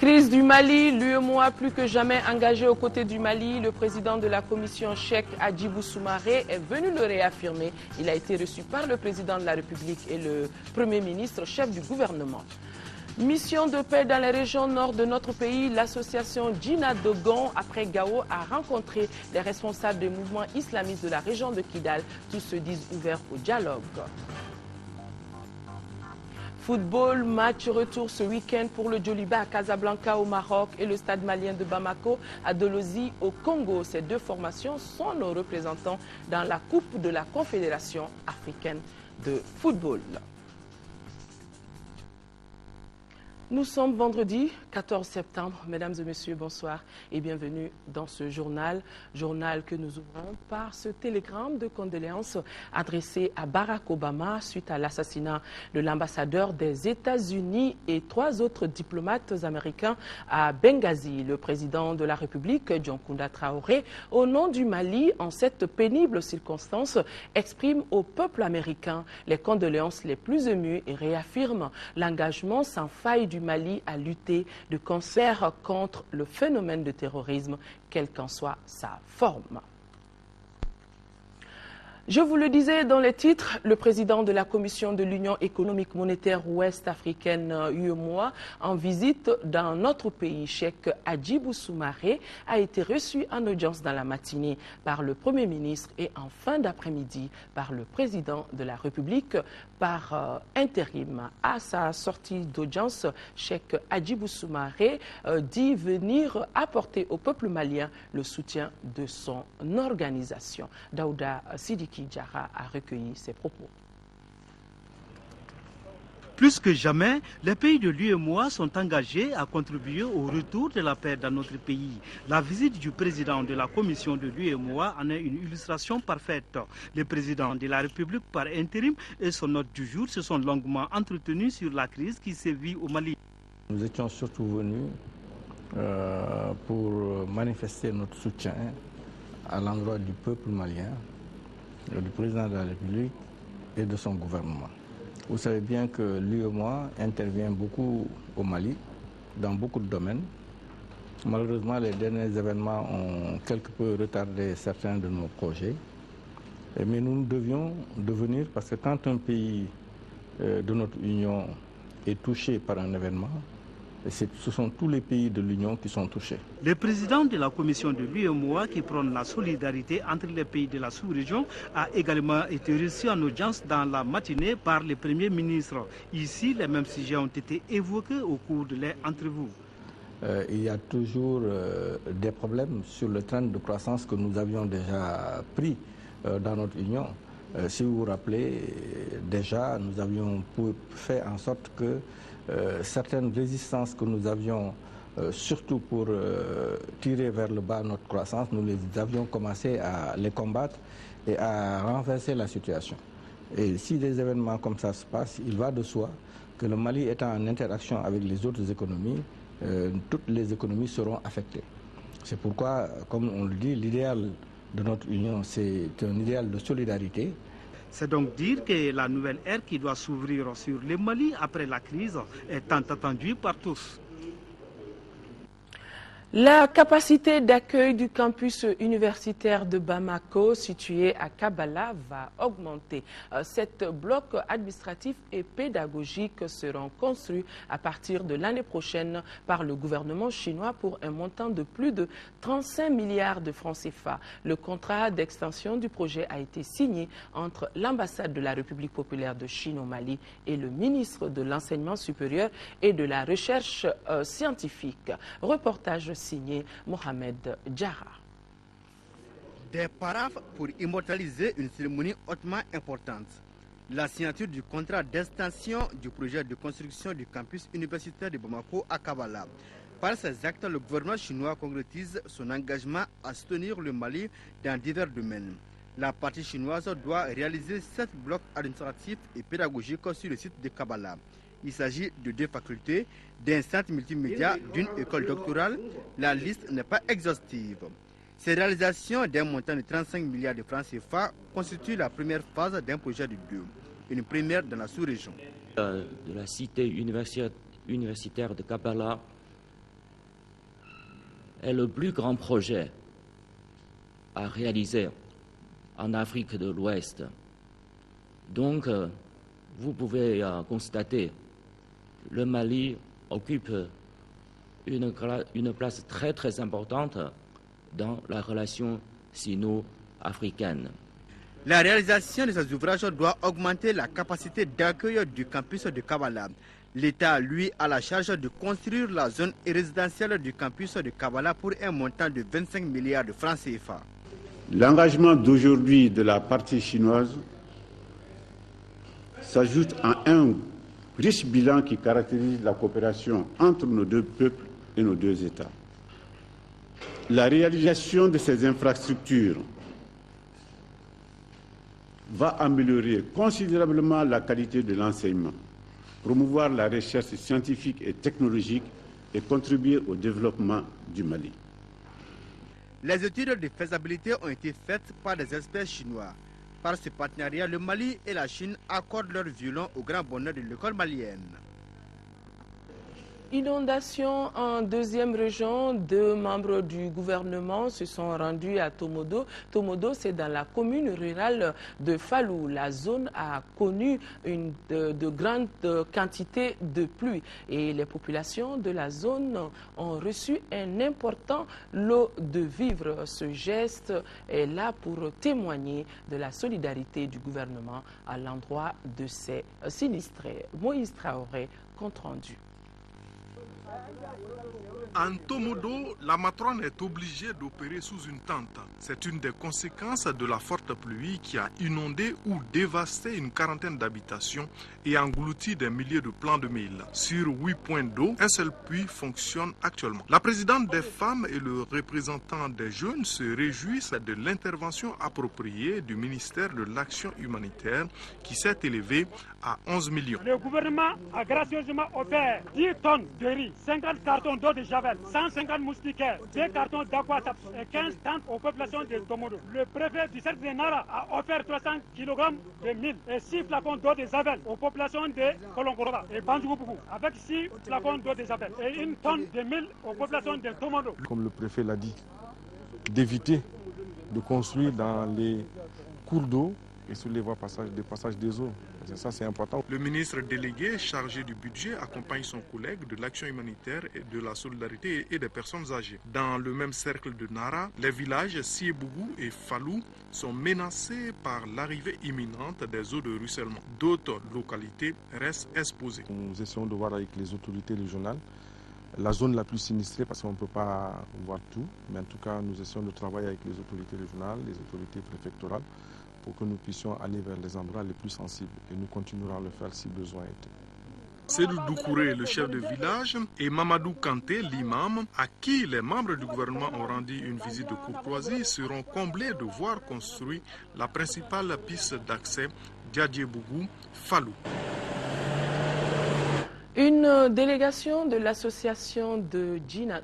Crise du Mali, l'UEMOA plus que jamais engagé aux côtés du Mali. Le président de la commission Cheikh Hadjibou Soumaré est venu le réaffirmer. Il a été reçu par le président de la République et le Premier ministre, chef du gouvernement. Mission de paix dans les régions nord de notre pays, l'association Djina Dogon, après Gao, a rencontré les responsables des mouvements islamistes de la région de Kidal. Tous se disent ouverts au dialogue. Football, match retour ce week-end pour le Djoliba à Casablanca au Maroc et le stade malien de Bamako à Dolozi au Congo. Ces deux formations sont nos représentants dans la Coupe de la Confédération africaine de football. Nous sommes vendredi 14 septembre. Mesdames et messieurs, bonsoir et bienvenue dans ce journal. Journal que nous ouvrons par ce télégramme de condoléances adressé à Barack Obama suite à l'assassinat de l'ambassadeur des États-Unis et 3 autres diplomates américains à Benghazi. Le président de la République, John Kounda Traoré, au nom du Mali, en cette pénible circonstance, exprime au peuple américain les condoléances les plus émues et réaffirme l'engagement sans faille du Mali à lutter de concert contre le phénomène de terrorisme, quelle qu'en soit sa forme. Je vous le disais dans les titres, le président de la Commission de l'Union économique monétaire ouest-africaine UEMOA en visite dans notre pays, Cheikh Hadjibou Soumaré, a été reçu en audience dans la matinée par le Premier ministre et en fin d'après-midi par le président de la République par intérim. À sa sortie d'audience, Cheikh Hadjibou Soumaré dit venir apporter au peuple malien le soutien de son organisation. Daouda Sidiki Diarra a recueilli ses propos. Plus que jamais, les pays de l'UEMOA sont engagés à contribuer au retour de la paix dans notre pays. La visite du président de la commission de l'UEMOA en est une illustration parfaite. Le président de la République par intérim et son hôte du jour se sont longuement entretenus sur la crise qui sévit au Mali. Nous étions surtout venus pour manifester notre soutien à l'endroit du peuple malien, du président de la République et de son gouvernement. Vous savez bien que l'UEMOA intervient beaucoup au Mali, dans beaucoup de domaines. Malheureusement, les derniers événements ont quelque peu retardé certains de nos projets. Mais nous devions devenir, parce que quand un pays de notre Union est touché par un événement, ce sont tous les pays de l'Union qui sont touchés. Le président de la commission de l'UEMOA qui prône la solidarité entre les pays de la sous-région a également été reçu en audience dans la matinée par le Premier ministre. Ici, les mêmes sujets ont été évoqués au cours de l'entrevue. Il y a toujours des problèmes sur le train de croissance que nous avions déjà pris dans notre Union. Si vous vous rappelez, déjà, nous avions fait en sorte que certaines résistances que nous avions, surtout pour tirer vers le bas notre croissance, nous les avions commencé à les combattre et à renverser la situation. Et si des événements comme ça se passent, il va de soi que le Mali étant en interaction avec les autres économies, toutes les économies seront affectées. C'est pourquoi, comme on le dit, l'idéal de notre Union, c'est un idéal de solidarité. C'est donc dire que la nouvelle ère qui doit s'ouvrir sur le Mali après la crise est tant attendue par tous. La capacité d'accueil du campus universitaire de Bamako, situé à Kabala, va augmenter. 7 blocs administratifs et pédagogiques seront construits à partir de l'année prochaine par le gouvernement chinois pour un montant de plus de 35 milliards de francs CFA. Le contrat d'extension du projet a été signé entre l'ambassade de la République populaire de Chine au Mali et le ministre de l'Enseignement supérieur et de la Recherche scientifique. Reportage signé Mohamed Diarra. Des paraphes pour immortaliser une cérémonie hautement importante. La signature du contrat d'extension du projet de construction du campus universitaire de Bamako à Kabala. Par ces actes, le gouvernement chinois concrétise son engagement à soutenir le Mali dans divers domaines. La partie chinoise doit réaliser 7 blocs administratifs et pédagogiques sur le site de Kabala. Il s'agit de 2 facultés, d'un centre multimédia, d'une école doctorale. La liste n'est pas exhaustive. Ces réalisations d'un montant de 35 milliards de francs CFA constituent la première phase d'un projet de 2, une première dans la sous-région. De la cité universitaire de Kampala est le plus grand projet à réaliser en Afrique de l'Ouest. Donc, vous pouvez constater, le Mali occupe une place très très importante dans la relation sino-africaine. La réalisation de ces ouvrages doit augmenter la capacité d'accueil du campus de Kabala. L'État, lui, a la charge de construire la zone résidentielle du campus de Kabala pour un montant de 25 milliards de francs CFA. L'engagement d'aujourd'hui de la partie chinoise s'ajoute à un riche bilan qui caractérise la coopération entre nos deux peuples et nos deux États. La réalisation de ces infrastructures va améliorer considérablement la qualité de l'enseignement, promouvoir la recherche scientifique et technologique et contribuer au développement du Mali. Les études de faisabilité ont été faites par des experts chinois. Par ce partenariat, le Mali et la Chine accordent leur violon au grand bonheur de l'école malienne. Inondation en deuxième région, 2 membres du gouvernement se sont rendus à Tomodo. Tomodo, c'est dans la commune rurale de Falou. La zone a connu de grandes quantités de pluie et les populations de la zone ont reçu un important lot de vivres. Ce geste est là pour témoigner de la solidarité du gouvernement à l'endroit de ces sinistrés. Moïse Traoré, compte rendu. En Tomodo, la matrone est obligée d'opérer sous une tente. C'est une des conséquences de la forte pluie qui a inondé ou dévasté une quarantaine d'habitations et englouti des milliers de plants de mil. Sur 8 points d'eau, un seul puits fonctionne actuellement. La présidente des femmes et le représentant des jeunes se réjouissent de l'intervention appropriée du ministère de l'Action humanitaire qui s'est élevé à 11 millions. Le gouvernement a gracieusement offert 10 tonnes de riz, 50 cartons d'eau de javel, 150 moustiquaires, 2 cartons d'aquataps et 15 tentes aux populations de Tomodo. Le préfet du cercle de Nara a offert 300 kg de mil et 6 flacons d'eau de javel aux populations de Kolongoroba et Bandjougoubougou, avec 6 flacons d'eau de javel et 1 tonne de mil aux populations de Tomodo. Comme le préfet l'a dit, d'éviter de construire dans les cours d'eau et sur les voies de passage des eaux. Ça, c'est important. Le ministre délégué chargé du budget accompagne son collègue de l'action humanitaire et de la solidarité et des personnes âgées. Dans le même cercle de Nara, les villages Siebougou et Falou sont menacés par l'arrivée imminente des eaux de ruissellement. D'autres localités restent exposées. Nous essayons de voir avec les autorités régionales la zone la plus sinistrée parce qu'on ne peut pas voir tout. Mais en tout cas, nous essayons de travailler avec les autorités régionales, les autorités préfectorales, pour que nous puissions aller vers les endroits les plus sensibles. Et nous continuerons à le faire si besoin est. Sédou Doukouré, le chef de village, et Mamadou Kanté, l'imam, à qui les membres du gouvernement ont rendu une visite de courtoisie, seront comblés de voir construire la principale piste d'accès Diadjebougou-Falou. Une délégation de l'association de Guina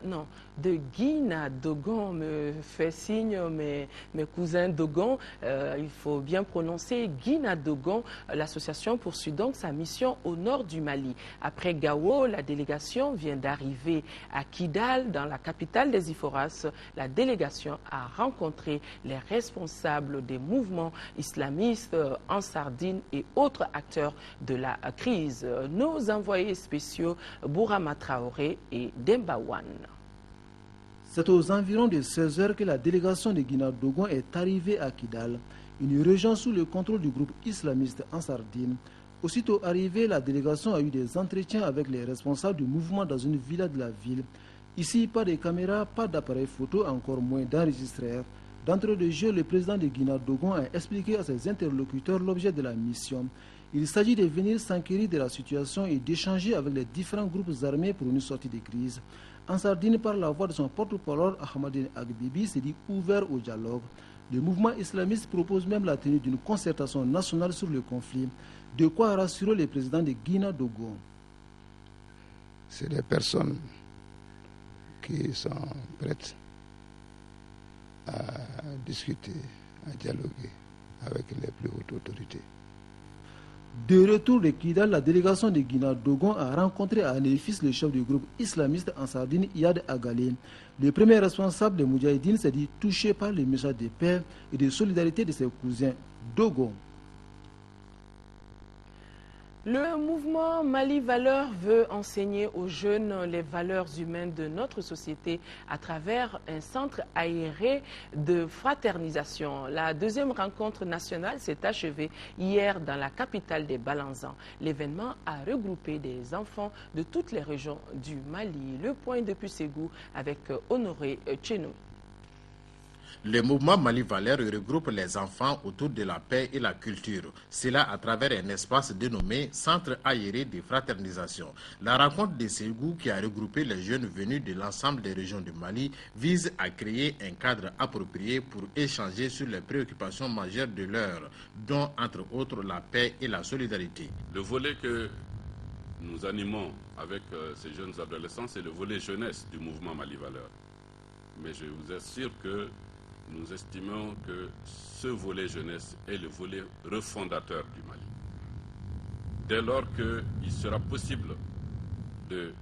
Dogon me fait signe, mes cousins Dogon, il faut bien prononcer Guina Dogon. L'association poursuit donc sa mission au nord du Mali. Après Gao, la délégation vient d'arriver à Kidal, dans la capitale des Iforas. La délégation a rencontré les responsables des mouvements islamistes en Sardine et autres acteurs de la crise. Nos envoyés spéciaux Bourama Traoré et Dembawan. C'est aux environs de 16 h que la délégation de Guina Dogon est arrivée à Kidal, une région sous le contrôle du groupe islamiste en Sardine. Aussitôt arrivée, la délégation a eu des entretiens avec les responsables du mouvement dans une villa de la ville. Ici, pas de caméras, pas d'appareil photo, encore moins d'enregistreurs. D'entrée de jeu, le président de Guina Dogon a expliqué à ses interlocuteurs l'objet de la mission. Il s'agit de venir s'enquérir de la situation et d'échanger avec les différents groupes armés pour une sortie de crise. En Sardine, par la voix de son porte-parole, Ahmadine Agbibi s'est dit ouvert au dialogue. Le mouvement islamiste propose même la tenue d'une concertation nationale sur le conflit. De quoi rassurer le président de Guina Dogon. C'est des personnes qui sont prêtes à discuter, à dialoguer avec les plus hautes autorités. De retour de Kidal, la délégation de Guinée-Dogon a rencontré à Néfis le chef du groupe islamiste en Sardine, Yad Agalé. Le premier responsable des Moudjahidines s'est dit touché par le message de paix et de solidarité de ses cousins Dogon. Le mouvement Mali Valeurs veut enseigner aux jeunes les valeurs humaines de notre société à travers un centre aéré de fraternisation. La deuxième rencontre nationale s'est achevée hier dans la capitale des Balanzans. L'événement a regroupé des enfants de toutes les régions du Mali. Le point depuis Ségou avec Honoré Tchenou. Le mouvement Mali Valeurs regroupe les enfants autour de la paix et la culture. Cela à travers un espace dénommé Centre aéré de fraternisation. La rencontre de Ségou, qui a regroupé les jeunes venus de l'ensemble des régions du Mali, vise à créer un cadre approprié pour échanger sur les préoccupations majeures de l'heure, dont entre autres la paix et la solidarité. Le volet que nous animons avec ces jeunes adolescents, c'est le volet jeunesse du mouvement Mali Valeurs. Mais je vous assure que nous estimons que ce volet jeunesse est le volet refondateur du Mali. Dès lors qu'il sera possible de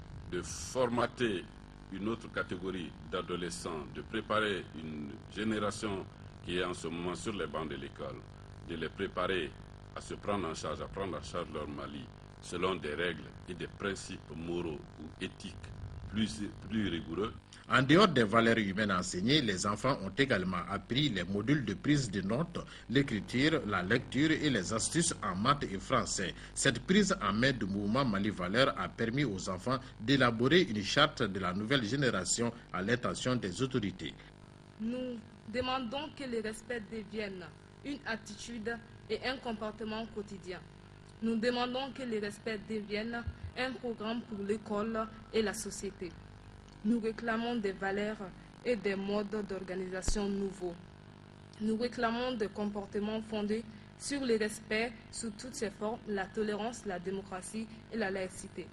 formater une autre catégorie d'adolescents, de préparer une génération qui est en ce moment sur les bancs de l'école, de les préparer à se prendre en charge, à prendre en charge leur Mali, selon des règles et des principes moraux ou éthiques plus rigoureux. En dehors des valeurs humaines enseignées, les enfants ont également appris les modules de prise de notes, l'écriture, la lecture et les astuces en maths et français. Cette prise en main du mouvement Mali Valeurs a permis aux enfants d'élaborer une charte de la nouvelle génération à l'intention des autorités. Nous demandons que le respect devienne une attitude et un comportement quotidien. Nous demandons que le respect devienne un programme pour l'école et la société. Nous réclamons des valeurs et des modes d'organisation nouveaux. Nous réclamons des comportements fondés sur le respect sous toutes ses formes, la tolérance, la démocratie et la laïcité.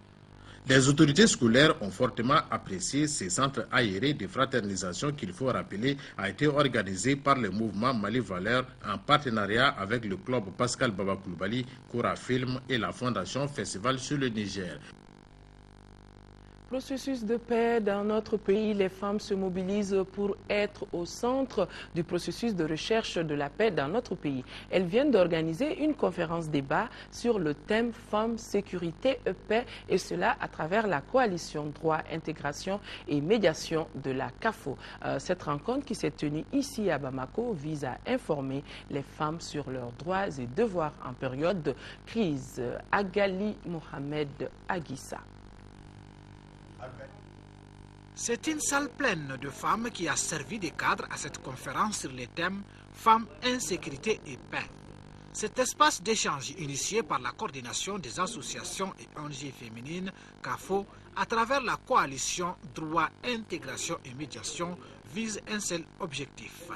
Les autorités scolaires ont fortement apprécié ces centres aérés de fraternisation qu'il faut rappeler a été organisé par le mouvement Mali Valeurs en partenariat avec le club Pascal Baba Koulibaly, Koura Film et la fondation Festival sur le Niger. Processus de paix dans notre pays, les femmes se mobilisent pour être au centre du processus de recherche de la paix dans notre pays. Elles viennent d'organiser une conférence débat sur le thème Femmes, Sécurité et Paix, et cela à travers la coalition Droit, Intégration et Médiation de la CAFO. Cette rencontre qui s'est tenue ici à Bamako vise à informer les femmes sur leurs droits et devoirs en période de crise. Agali Mohamed Aguissa. C'est une salle pleine de femmes qui a servi de cadre à cette conférence sur les thèmes Femmes, Insécurité et Paix. Cet espace d'échange initié par la coordination des associations et ONG féminines CAFO à travers la coalition Droit, Intégration et Médiation vise un seul objectif,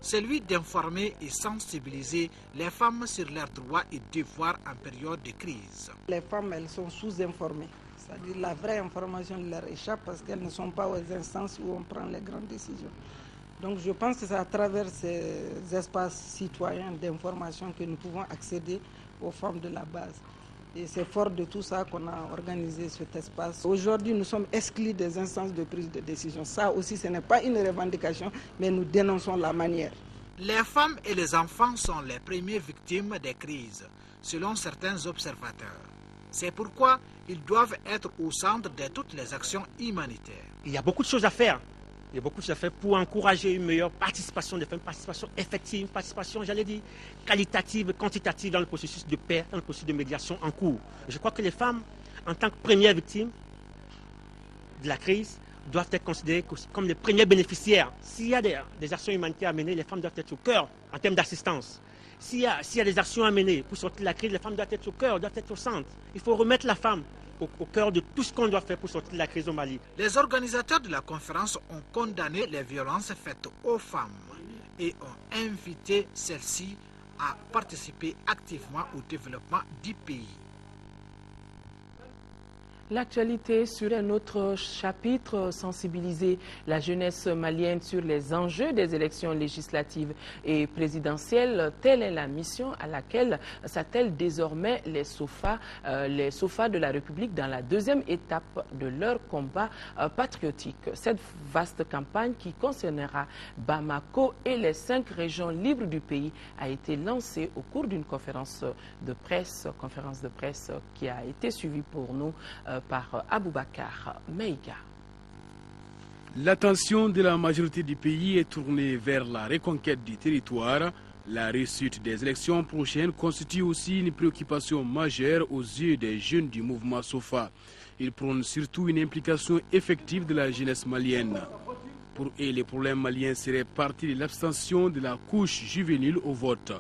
celui d'informer et sensibiliser les femmes sur leurs droits et devoirs en période de crise. Les femmes, elles sont sous-informées. C'est-à-dire la vraie information leur échappe parce qu'elles ne sont pas aux instances où on prend les grandes décisions. Donc je pense que c'est à travers ces espaces citoyens d'information que nous pouvons accéder aux femmes de la base. Et c'est fort de tout ça qu'on a organisé cet espace. Aujourd'hui, nous sommes exclus des instances de prise de décision. Ça aussi, ce n'est pas une revendication, mais nous dénonçons la manière. Les femmes et les enfants sont les premières victimes des crises, selon certains observateurs. C'est pourquoi ils doivent être au centre de toutes les actions humanitaires. Il y a beaucoup de choses à faire. Il y a beaucoup de choses à faire pour encourager une meilleure participation des femmes, participation effective, une participation, j'allais dire, qualitative, quantitative dans le processus de paix, dans le processus de médiation en cours. Je crois que les femmes, en tant que premières victimes de la crise, doivent être considérées comme les premiers bénéficiaires. S'il y a des actions humanitaires à mener, les femmes doivent être au cœur en termes d'assistance. S'il y a des actions à mener pour sortir de la crise, les femmes doivent être au cœur, doivent être au centre. Il faut remettre la femme au cœur de tout ce qu'on doit faire pour sortir de la crise au Mali. Les organisateurs de la conférence ont condamné les violences faites aux femmes et ont invité celles-ci à participer activement au développement du pays. L'actualité sur un autre chapitre, sensibiliser la jeunesse malienne sur les enjeux des élections législatives et présidentielles. Telle est la mission à laquelle s'attellent désormais les SOFA de la République dans la deuxième étape de leur combat patriotique. Cette vaste campagne qui concernera Bamako et les 5 régions libres du pays a été lancée au cours d'une conférence de presse qui a été suivie pour nous par Aboubakar Meiga. L'attention de la majorité du pays est tournée vers la reconquête du territoire. La réussite des élections prochaines constitue aussi une préoccupation majeure aux yeux des jeunes du mouvement SOFA. Ils prônent surtout une implication effective de la jeunesse malienne. Pour eux, les problèmes maliens seraient partis de l'abstention de la couche juvénile au vote.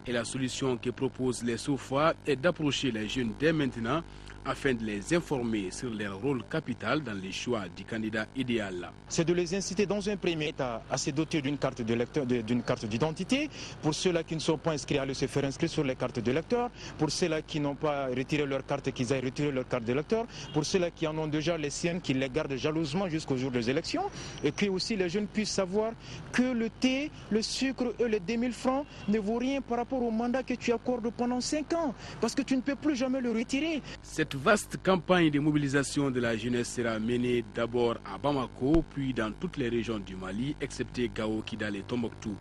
Et la solution que proposent les SOFA est d'approcher les jeunes dès maintenant afin de les informer sur leur rôle capital dans les choix du candidat idéal. C'est de les inciter dans un premier état à se doter d'une carte d'électeur, d'une carte d'identité. Pour ceux-là qui ne sont pas inscrits, à se faire inscrire sur les cartes d'électeurs. Pour ceux-là qui n'ont pas retiré leur carte, qu'ils aillent retirer leur carte d'électeur. Pour ceux-là qui en ont déjà les siennes, qu'ils les gardent jalousement jusqu'au jour des élections. Et que aussi les jeunes puissent savoir que le thé, le sucre et les 2000 francs ne vaut rien par rapport au mandat que tu accordes pendant 5 ans. Parce que tu ne peux plus jamais le retirer. Cette vaste campagne de mobilisation de la jeunesse sera menée d'abord à Bamako, puis dans toutes les régions du Mali, excepté Gao, Kidal et Tombouctou.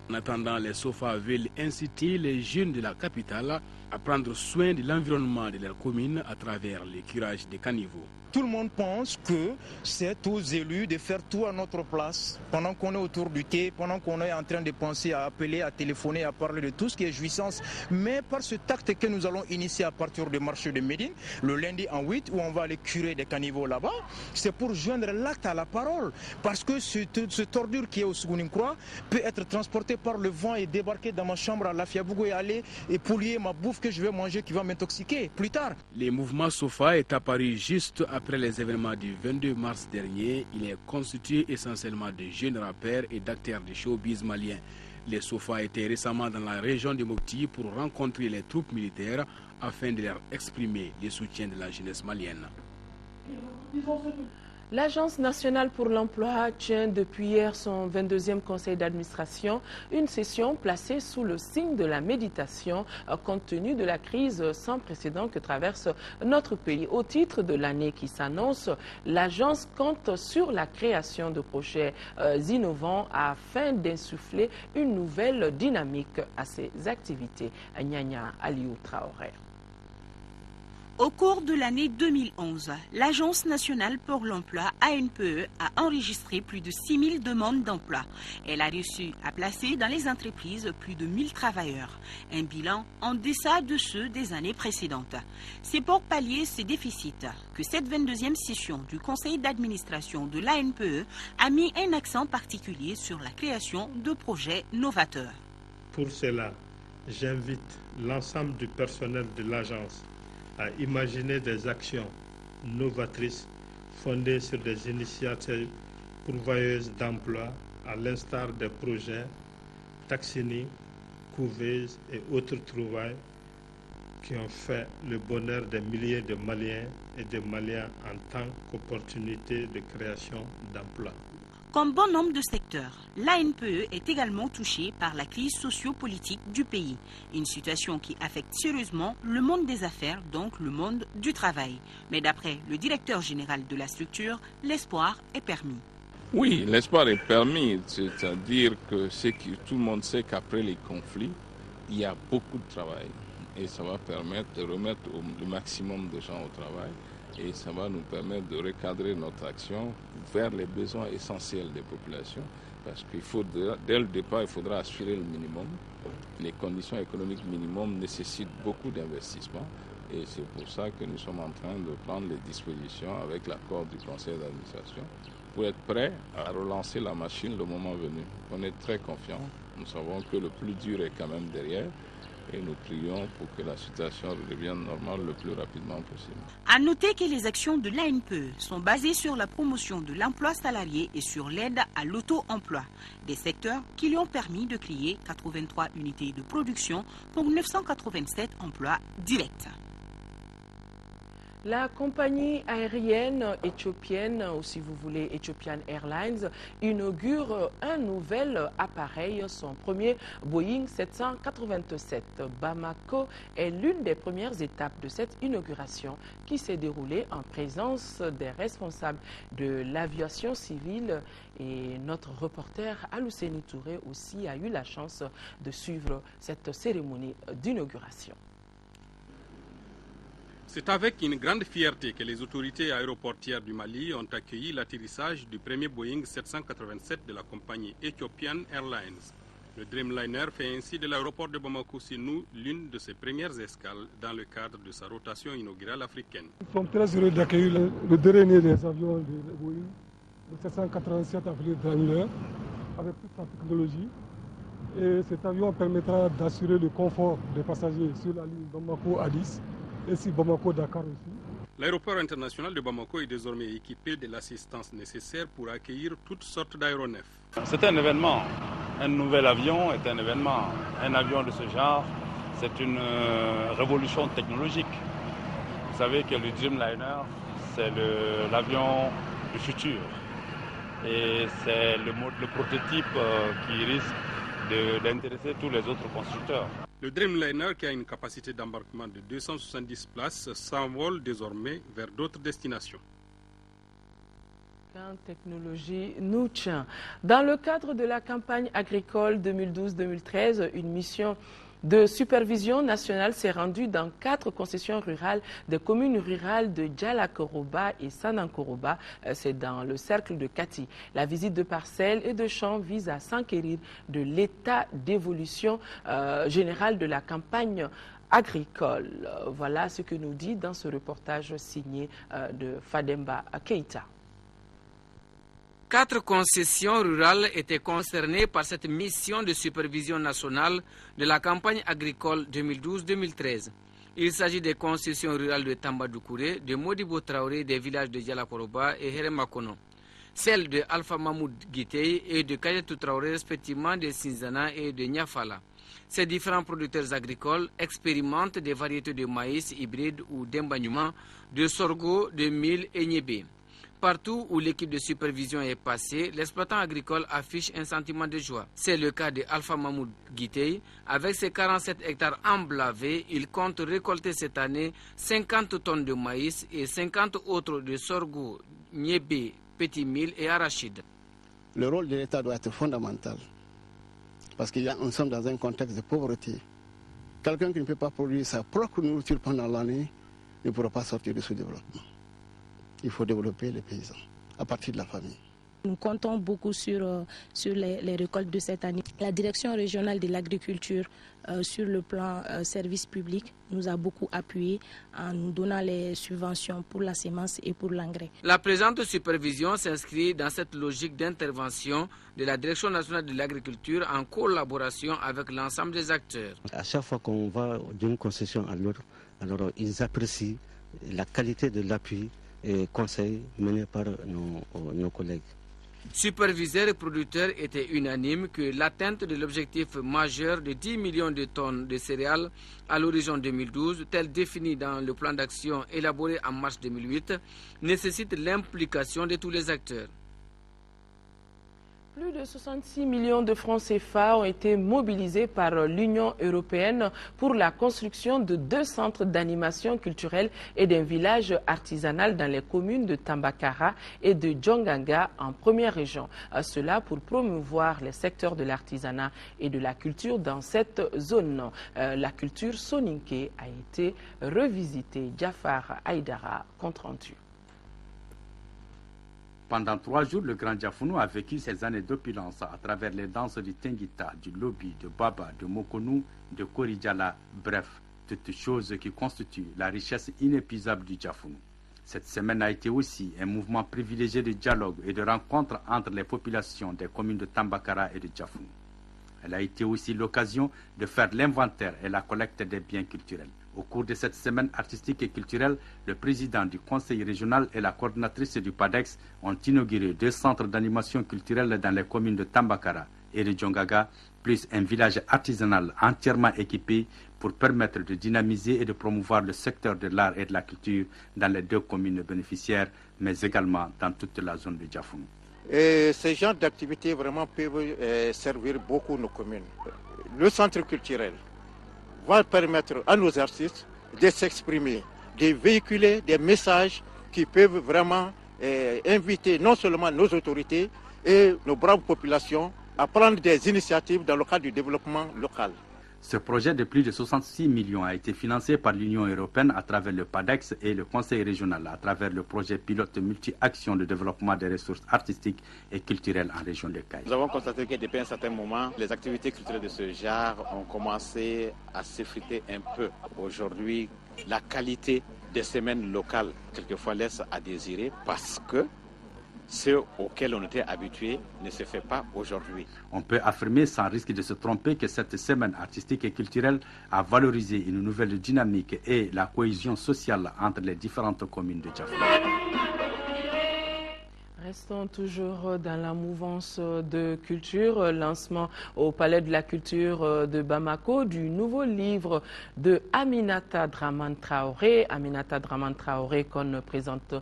En attendant, les SOFA veulent inciter les jeunes de la capitale à prendre soin de l'environnement de leur commune à travers le curage des caniveaux. Tout le monde pense que c'est aux élus de faire tout à notre place, pendant qu'on est autour du thé, pendant qu'on est en train de penser à appeler, à téléphoner, à parler de tout ce qui est jouissance. Mais par ce acte que nous allons initier à partir du marché de Médine, le lundi en 8, où on va aller curer des caniveaux là-bas, c'est pour joindre l'acte à la parole. Parce que cette ordure qui est au Sougouninkroa peut être transportée par le vent et débarquer dans ma chambre à Lafiabougou et aller et polluer ma bouffe que je vais manger qui va m'intoxiquer plus tard. Le mouvement SOFA est apparu juste après les événements du 22 mars dernier. Il est constitué essentiellement de jeunes rappeurs et d'acteurs de showbiz maliens. Les SOFA étaient récemment dans la région de Mopti pour rencontrer les troupes militaires afin de leur exprimer le soutien de la jeunesse malienne. L'Agence nationale pour l'emploi tient depuis hier son 22e conseil d'administration, une session placée sous le signe de la méditation compte tenu de la crise sans précédent que traverse notre pays. Au titre de l'année qui s'annonce, l'agence compte sur la création de projets innovants afin d'insuffler une nouvelle dynamique à ses activités. Nyanya Aliou Traoré. Au cours de l'année 2011, l'Agence nationale pour l'emploi ANPE a enregistré plus de 6000 demandes d'emploi. Elle a réussi à placer dans les entreprises plus de 1000 travailleurs, un bilan en deçà de ceux des années précédentes. C'est pour pallier ces déficits que cette 22e session du conseil d'administration de l'ANPE a mis un accent particulier sur la création de projets novateurs. Pour cela, j'invite l'ensemble du personnel de l'agence à imaginer des actions novatrices fondées sur des initiatives pourvoyeuses d'emplois à l'instar des projets Taxini, Couveuse et autres trouvailles qui ont fait le bonheur des milliers de Maliens et de Maliens en tant qu'opportunité de création d'emplois. Comme bon nombre de secteurs, l'ANPE est également touchée par la crise sociopolitique du pays. Une situation qui affecte sérieusement le monde des affaires, donc le monde du travail. Mais d'après le directeur général de la structure, l'espoir est permis. Oui, l'espoir est permis, c'est-à-dire que tout le monde sait qu'après les conflits, il y a beaucoup de travail. Et ça va permettre de remettre le maximum de gens au travail. Et ça va nous permettre de recadrer notre action vers les besoins essentiels des populations. Parce qu'il faut, dès le départ, il faudra assurer le minimum. Les conditions économiques minimum nécessitent beaucoup d'investissement. Et c'est pour ça que nous sommes en train de prendre les dispositions avec l'accord du conseil d'administration pour être prêts à relancer la machine le moment venu. On est très confiants. Nous savons que le plus dur est quand même derrière. Et nous prions pour que la situation redevienne normale le plus rapidement possible. À noter que les actions de l'ANPE sont basées sur la promotion de l'emploi salarié et sur l'aide à l'auto-emploi, des secteurs qui lui ont permis de créer 83 unités de production pour 987 emplois directs. La compagnie aérienne éthiopienne, ou si vous voulez Ethiopian Airlines, inaugure un nouvel appareil, son premier Boeing 787. Bamako est l'une des premières étapes de cette inauguration qui s'est déroulée en présence des responsables de l'aviation civile. Et notre reporter Alousseni Touré aussi a eu la chance de suivre cette cérémonie d'inauguration. C'est avec une grande fierté que les autorités aéroportières du Mali ont accueilli l'atterrissage du premier Boeing 787 de la compagnie Ethiopian Airlines. Le Dreamliner fait ainsi de l'aéroport de Bamako-Sinou l'une de ses premières escales dans le cadre de sa rotation inaugurale africaine. Nous sommes très heureux d'accueillir le dernier des avions de Boeing, le 787 Avril Dreamliner, avec toute sa technologie. Et cet avion permettra d'assurer le confort des passagers sur la ligne Bamako-Addis. Et si Bamako-Dakar aussi. L'aéroport international de Bamako est désormais équipé de l'assistance nécessaire pour accueillir toutes sortes d'aéronefs. C'est un événement. Un nouvel avion est un événement. Un avion de ce genre, c'est une révolution technologique. Vous savez que le Dreamliner, c'est l'avion du futur. Et c'est le prototype qui risque d'intéresser tous les autres constructeurs. Le Dreamliner, qui a une capacité d'embarquement de 270 places, s'envole désormais vers d'autres destinations. Quand technologie nous tient. Dans le cadre de la campagne agricole 2012-2013, une mission de supervision nationale s'est rendue dans 4 concessions rurales des communes rurales de Djalakoroba et Sanankoroba. C'est dans le cercle de Kati. La visite de parcelles et de champs vise à s'enquérir de l'état d'évolution générale de la campagne agricole. Voilà ce que nous dit dans ce reportage signé de Fademba Keita. 4 concessions rurales étaient concernées par cette mission de supervision nationale de la campagne agricole 2012-2013. Il s'agit des concessions rurales de Tambadoukouré, de Modibo Traoré, des villages de Djalakoroba et Heremakono. Celles de Alpha Mahmoud Guitei et de Kayetou Traoré, respectivement de Sinzana et de Niafala. Ces différents producteurs agricoles expérimentent des variétés de maïs hybrides ou d'embagnement, de sorgho, de mil et niébé. Partout où l'équipe de supervision est passée, l'exploitant agricole affiche un sentiment de joie. C'est le cas de Alpha Mahmoud Guitei. Avec ses 47 hectares emblavés, il compte récolter cette année 50 tonnes de maïs et 50 autres de sorgho, niébé, petit mil et arachide. Le rôle de l'État doit être fondamental parce qu'on sommes dans un contexte de pauvreté. Quelqu'un qui ne peut pas produire sa propre nourriture pendant l'année ne pourra pas sortir du sous-développement. Il faut développer les paysans à partir de la famille. Nous comptons beaucoup sur les récoltes de cette année. La direction régionale de l'agriculture, sur le plan service public, nous a beaucoup appuyé en nous donnant les subventions pour la sémence et pour l'engrais. La présente supervision s'inscrit dans cette logique d'intervention de la direction nationale de l'agriculture en collaboration avec l'ensemble des acteurs. À chaque fois qu'on va d'une concession à l'autre, alors ils apprécient la qualité de l'appui et conseils menés par nos collègues. Superviseurs et producteurs étaient unanimes que l'atteinte de l'objectif majeur de 10 millions de tonnes de céréales à l'horizon 2012, tel défini dans le plan d'action élaboré en mars 2008, nécessite l'implication de tous les acteurs. Plus de 66 millions de francs CFA ont été mobilisés par l'Union européenne pour la construction de 2 centres d'animation culturelle et d'un village artisanal dans les communes de Tambakara et de Djonganga en première région. Cela pour promouvoir les secteurs de l'artisanat et de la culture dans cette zone. La culture soninké a été revisitée. Jafar Aïdara, compte rendu. Pendant 3 jours, le Grand Diafounou a vécu ses années d'opulence à travers les danses du Tengita, du Lobi, de Baba, de Mokonou, de Koridjala, bref, toutes choses qui constituent la richesse inépuisable du Diafounou. Cette semaine a été aussi un mouvement privilégié de dialogue et de rencontre entre les populations des communes de Tambakara et de Diafounou. Elle a été aussi l'occasion de faire l'inventaire et la collecte des biens culturels. Au cours de cette semaine artistique et culturelle, le président du conseil régional et la coordinatrice du PADEX ont inauguré 2 centres d'animation culturelle dans les communes de Tambakara et de Djongaga plus un village artisanal entièrement équipé pour permettre de dynamiser et de promouvoir le secteur de l'art et de la culture dans les 2 communes bénéficiaires, mais également dans toute la zone de Diafonou. Et ces genres d'activités vraiment peuvent servir beaucoup nos communes. Le centre culturel va permettre à nos artistes de s'exprimer, de véhiculer des messages qui peuvent vraiment inviter non seulement nos autorités et nos braves populations à prendre des initiatives dans le cadre du développement local. Ce projet de plus de 66 millions a été financé par l'Union européenne à travers le PADEX et le Conseil régional à travers le projet pilote multi-action de développement des ressources artistiques et culturelles en région de Caille. Nous avons constaté que depuis un certain moment, les activités culturelles de ce genre ont commencé à s'effriter un peu. Aujourd'hui, la qualité des semaines locales, quelquefois, laisse à désirer parce que ce auquel on était habitué ne se fait pas aujourd'hui. On peut affirmer sans risque de se tromper que cette semaine artistique et culturelle a valorisé une nouvelle dynamique et la cohésion sociale entre les différentes communes de Diafonou. Restons toujours dans la mouvance de culture. Lancement au Palais de la Culture de Bamako du nouveau livre de Aminata Dramane Traoré. Aminata Dramane Traoré qu'on ne présente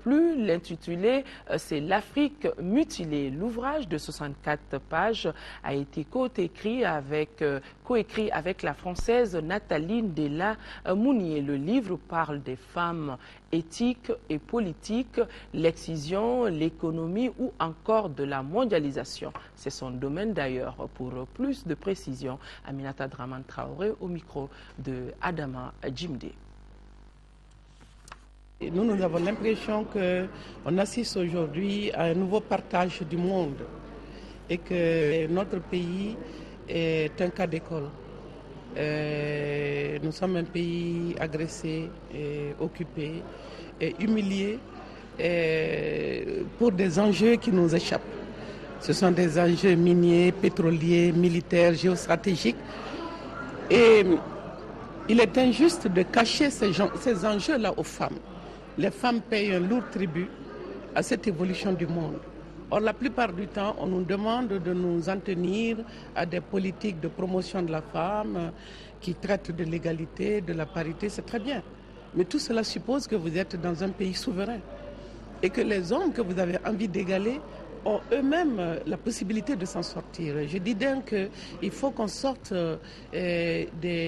plus. L'intitulé, c'est L'Afrique mutilée. L'ouvrage de 64 pages a été coécrit avec la Française Nathalie Ndella Mounier. Le livre parle des femmes éthiques et politiques, l'excision, l'économie ou encore de la mondialisation. C'est son domaine d'ailleurs. Pour plus de précision, Aminata Dramane Traoré au micro de Adama Djimde. Nous avons l'impression qu'on assiste aujourd'hui à un nouveau partage du monde et que notre pays est un cas d'école. Nous sommes un pays agressé, occupé, et humilié pour des enjeux qui nous échappent. Ce sont des enjeux miniers, pétroliers, militaires, géostratégiques. Et il est injuste de cacher ces enjeux-là aux femmes. Les femmes payent un lourd tribut à cette évolution du monde. Or, la plupart du temps, on nous demande de nous en tenir à des politiques de promotion de la femme qui traitent de l'égalité, de la parité, c'est très bien. Mais tout cela suppose que vous êtes dans un pays souverain et que les hommes que vous avez envie d'égaler ont eux-mêmes la possibilité de s'en sortir. Je dis donc qu'il faut qu'on sorte de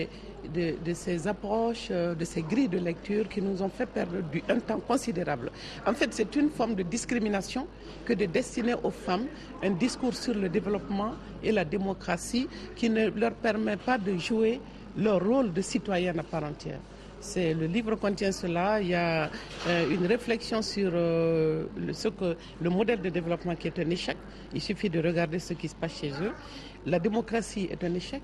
ces approches, de ces grilles de lecture qui nous ont fait perdre un temps considérable. En fait, c'est une forme de discrimination que de destiner aux femmes un discours sur le développement et la démocratie qui ne leur permet pas de jouer leur rôle de citoyenne à part entière. Le livre contient cela. Il y a une réflexion sur le modèle de développement qui est un échec. Il suffit de regarder ce qui se passe chez eux. La démocratie est un échec.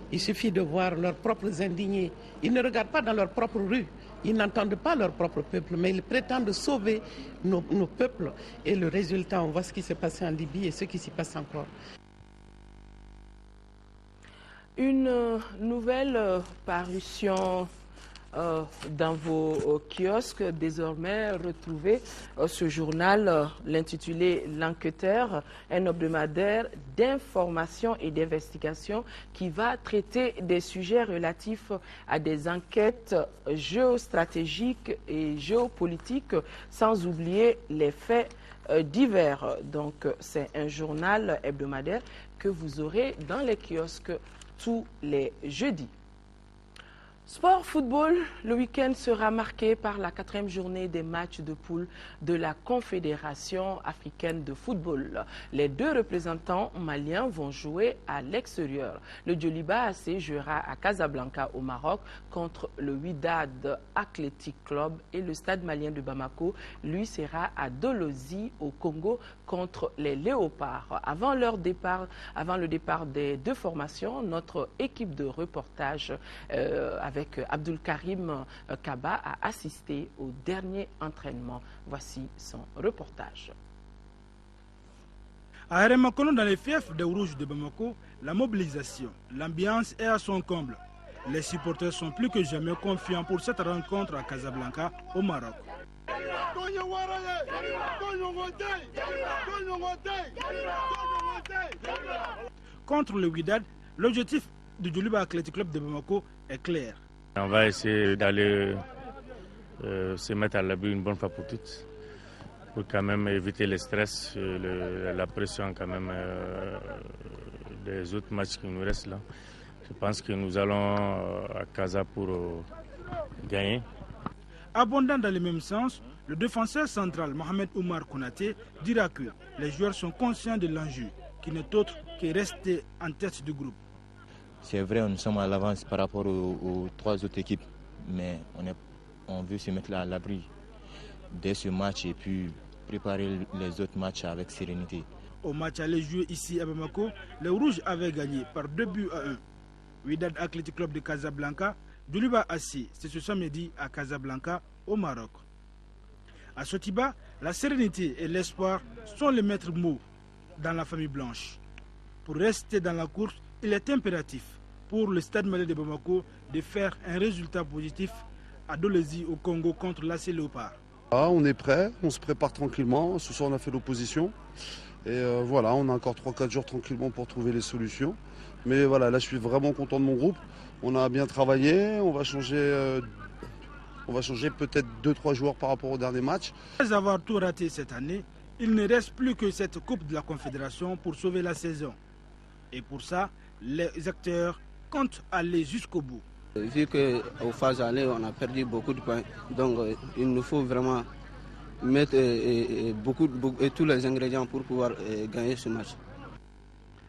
Il suffit de voir leurs propres indignés. Ils ne regardent pas dans leur propre rue. Ils n'entendent pas leur propre peuple, mais ils prétendent sauver nos peuples. Et le résultat, on voit ce qui s'est passé en Libye et ce qui s'y passe encore. Une nouvelle parution dans vos kiosques, désormais retrouvez ce journal, l'intitulé L'Enquêteur, un hebdomadaire d'information et d'investigation qui va traiter des sujets relatifs à des enquêtes géostratégiques et géopolitiques, sans oublier les faits divers. Donc c'est un journal hebdomadaire que vous aurez dans les kiosques tous les jeudis. Sport football, le week-end sera marqué par la 4e journée des matchs de poule de la Confédération africaine de football. Les 2 représentants maliens vont jouer à l'extérieur. Le Djoliba AC jouera à Casablanca au Maroc contre le Wydad Athletic Club et le Stade malien de Bamako, lui, sera à Dolozi au Congo contre les Léopards. Avant le départ des 2 formations, notre équipe de reportage avec Abdul Karim Kaba a assisté au dernier entraînement. Voici son reportage. À Remakono, dans les fiefs des Rouges de Bamako, la mobilisation, l'ambiance est à son comble. Les supporters sont plus que jamais confiants pour cette rencontre à Casablanca, au Maroc. contre le Wydad, l'objectif du Djoliba Athletic Club de Bamako est clair. On va essayer d'aller se mettre à l'abri une bonne fois pour toutes, pour quand même éviter le stress, la pression quand même des autres matchs qui nous restent là. Je pense que nous allons à Casa pour gagner. Abondant dans le même sens, le défenseur central Mohamed Oumar Konaté dira que les joueurs sont conscients de l'enjeu, qui n'est autre que rester en tête du groupe. C'est vrai, nous sommes à l'avance par rapport aux trois autres équipes, mais on veut se mettre à l'abri dès ce match et puis préparer les autres matchs avec sérénité. Au match aller joué ici à Bamako, les Rouges avaient gagné par 2-1. Wydad Athletic Club de Casablanca, Djoliba assis, c'est ce samedi à Casablanca, au Maroc. À Sotiba, la sérénité et l'espoir sont les maîtres mots dans la famille blanche. Pour rester dans la course, il est impératif pour le Stade Malien de Bamako de faire un résultat positif à Dolezi au Congo contre l'AC Léopard. On est prêt, on se prépare tranquillement. Ce soir on a fait l'opposition. Et voilà, on a encore 3-4 jours tranquillement pour trouver les solutions. Mais voilà, là je suis vraiment content de mon groupe. On a bien travaillé, on va changer peut-être 2-3 joueurs par rapport au dernier match. Après avoir tout raté cette année, il ne reste plus que cette Coupe de la Confédération pour sauver la saison. Et pour ça, les acteurs comptent aller jusqu'au bout. Vu qu'aux phases allées, on a perdu beaucoup de points, donc il nous faut vraiment mettre tous les ingrédients pour pouvoir gagner ce match.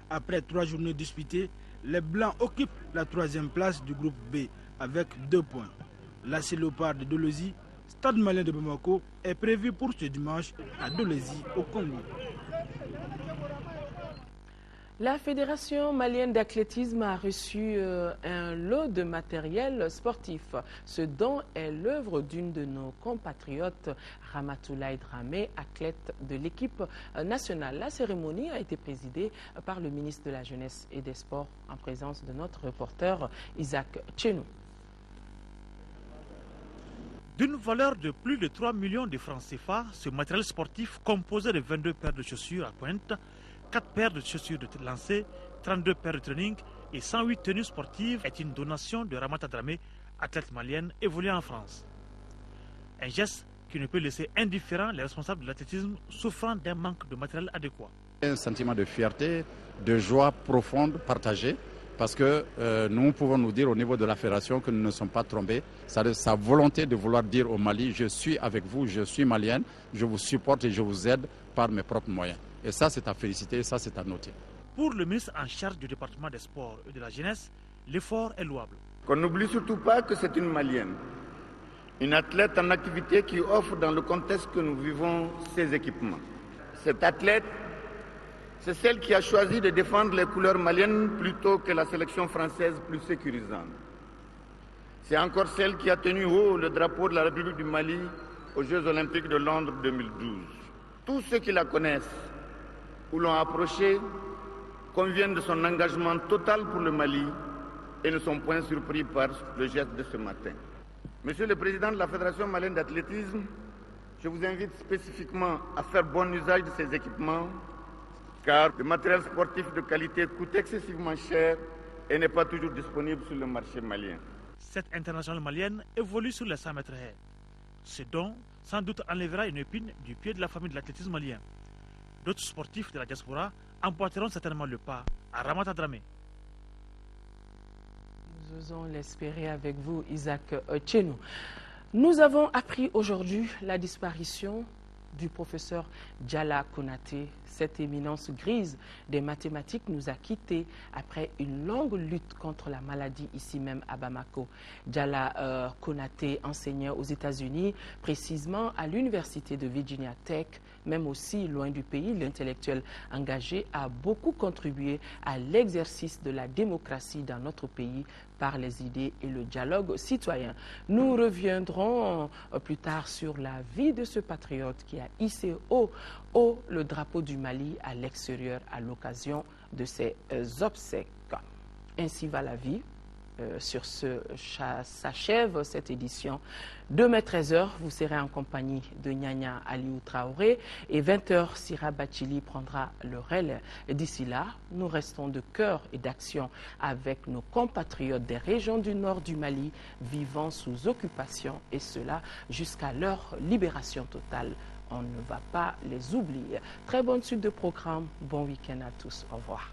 Après 3 journées disputées, les Blancs occupent la 3e place du groupe B avec 2 points. L'AC Léopard de Dolezi, Stade Malien de Bamako, est prévu pour ce dimanche à Dolezi au Congo. La Fédération malienne d'athlétisme a reçu un lot de matériel sportif, ce dont est l'œuvre d'une de nos compatriotes, Ramatoulaye Dramé, athlète de l'équipe nationale. La cérémonie a été présidée par le ministre de la Jeunesse et des Sports en présence de notre reporter Isaac Tchenou. D'une valeur de plus de 3 millions de francs CFA, ce matériel sportif composé de 22 paires de chaussures à pointe, 4 paires de chaussures de lancer, 32 paires de training et 108 tenues sportives est une donation de Ramata Dramé, athlète malienne évoluant en France. Un geste qui ne peut laisser indifférents les responsables de l'athlétisme souffrant d'un manque de matériel adéquat. Un sentiment de fierté, de joie profonde partagée, parce que nous pouvons nous dire au niveau de la fédération que nous ne sommes pas trompés. Sa volonté de vouloir dire au Mali, je suis avec vous, je suis malienne, je vous supporte et je vous aide par mes propres moyens. Et ça, c'est à féliciter, ça, c'est à noter. Pour le ministre en charge du département des sports et de la jeunesse, l'effort est louable. Qu'on n'oublie surtout pas que c'est une Malienne, une athlète en activité qui offre dans le contexte que nous vivons ses équipements. Cette athlète, c'est celle qui a choisi de défendre les couleurs maliennes plutôt que la sélection française plus sécurisante. C'est encore celle qui a tenu haut le drapeau de la République du Mali aux Jeux Olympiques de Londres 2012. Tous ceux qui la connaissent ou l'ont approchée conviennent de son engagement total pour le Mali et ne sont point surpris par le geste de ce matin. Monsieur le Président de la Fédération malienne d'athlétisme, je vous invite spécifiquement à faire bon usage de ces équipements car le matériel sportif de qualité coûte excessivement cher et n'est pas toujours disponible sur le marché malien. Cette internationale malienne évolue sur les 100 mètres haies. Ce don, sans doute, enlèvera une épine du pied de la famille de l'athlétisme malien. D'autres sportifs de la diaspora emporteront certainement le pas à Ramata Dramé. Nous osons l'espérer avec vous, Isaac Tchenou. Nous avons appris aujourd'hui la disparition du professeur Djala Konaté. Cette éminence grise des mathématiques nous a quittés après une longue lutte contre la maladie ici même à Bamako. Djala Konaté enseignait aux États-Unis, précisément à l'université de Virginia Tech, même aussi loin du pays. L'intellectuel engagé a beaucoup contribué à l'exercice de la démocratie dans notre pays par les idées et le dialogue citoyen. Nous reviendrons plus tard sur la vie de ce patriote qui a hissé haut le drapeau du Mali à l'extérieur à l'occasion de ses obsèques. Ainsi va la vie. sur ce s'achève cette édition. Demain 13h, vous serez en compagnie de Nyanya Aliou Traoré et 20h, Sira Bachili prendra le relais. D'ici là, nous restons de cœur et d'action avec nos compatriotes des régions du nord du Mali vivant sous occupation et cela jusqu'à leur libération totale. On ne va pas les oublier. Très bonne suite de programme. Bon week-end à tous. Au revoir.